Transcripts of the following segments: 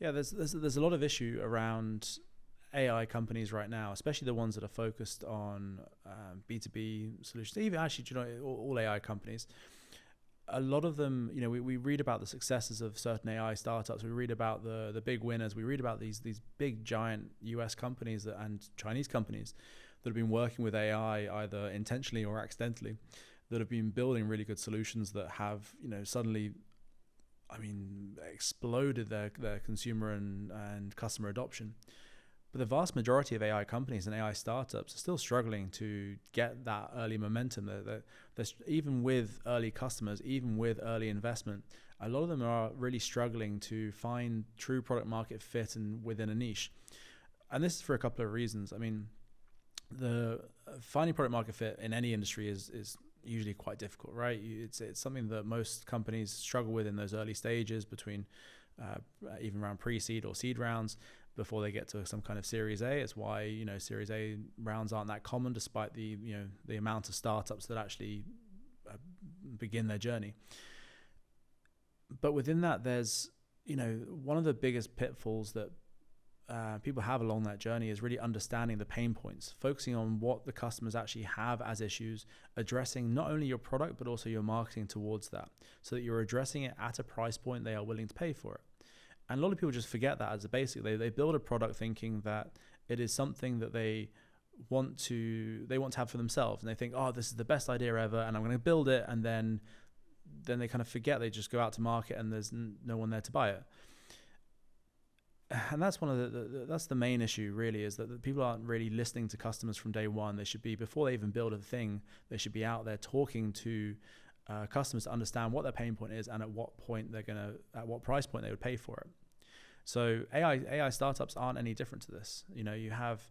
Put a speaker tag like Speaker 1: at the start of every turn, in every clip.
Speaker 1: Yeah, there's a lot of issue around AI companies right now, especially the ones that are focused on B2B solutions. Even actually, all AI companies. A lot of them, we read about the successes of certain AI startups. We read about the big winners. We read about these big giant US companies and Chinese companies that have been working with AI either intentionally or accidentally, that have been building really good solutions that have, suddenly, exploded their consumer and customer adoption. But the vast majority of AI companies and AI startups are still struggling to get that early momentum. Even with early customers, even with early investment, a lot of them are really struggling to find true product market fit and within a niche. And this is for a couple of reasons. The finding product market fit in any industry is usually quite difficult, right? It's something that most companies struggle with in those early stages between even around pre-seed or seed rounds before they get to some kind of Series A. It's why, Series A rounds aren't that common, despite the amount of startups that actually begin their journey. But within that, there's, one of the biggest pitfalls that people have along that journey is really understanding the pain points, focusing on what the customers actually have as issues, addressing not only your product, but also your marketing towards that, so that you're addressing it at a price point they are willing to pay for it. And a lot of people just forget that as a basic. They build a product thinking that it is something that they want to have for themselves, and they think, oh, this is the best idea ever, and I'm going to build it, and then they kind of forget. They just go out to market, and there's no one there to buy it. And that's one of that's the main issue, really, is that people aren't really listening to customers from day one. They should be, before they even build a thing, they should be out there talking to customers to understand what their pain point is and at what price point they would pay for it. So AI startups aren't any different to this. You have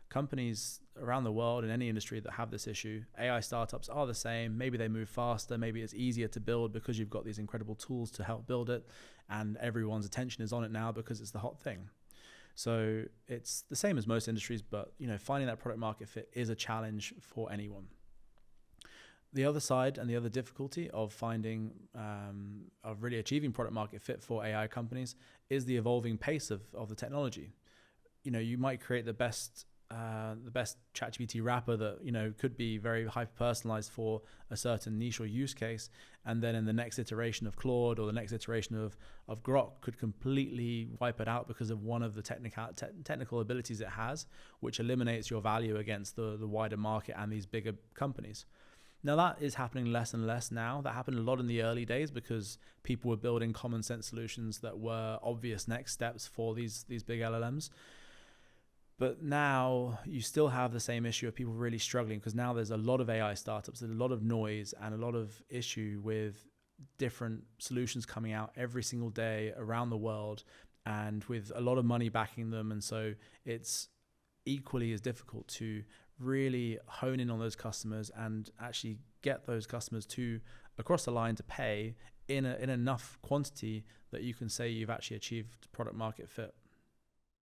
Speaker 1: companies around the world in any industry that have this issue. AI startups are the same. Maybe they move faster. Maybe it's easier to build because you've got these incredible tools to help build it, and everyone's attention is on it now because it's the hot thing. So it's the same as most industries, but finding that product market fit is a challenge for anyone. The other side and the other difficulty of finding, of really achieving product market fit for AI companies is the evolving pace of the technology. You might create the best ChatGPT wrapper that could be very hyper personalized for a certain niche or use case, and then in the next iteration of Claude or the next iteration of Grok could completely wipe it out because of one of the technical abilities it has, which eliminates your value against the wider market and these bigger companies. Now, that is happening less and less now. That happened a lot in the early days because people were building common sense solutions that were obvious next steps for these big LLMs. But now you still have the same issue of people really struggling, because now there's a lot of AI startups, there's a lot of noise and a lot of issue with different solutions coming out every single day around the world, and with a lot of money backing them. And so it's equally as difficult to really hone in on those customers and actually get those customers to across the line to pay in enough quantity that you can say you've actually achieved product market fit.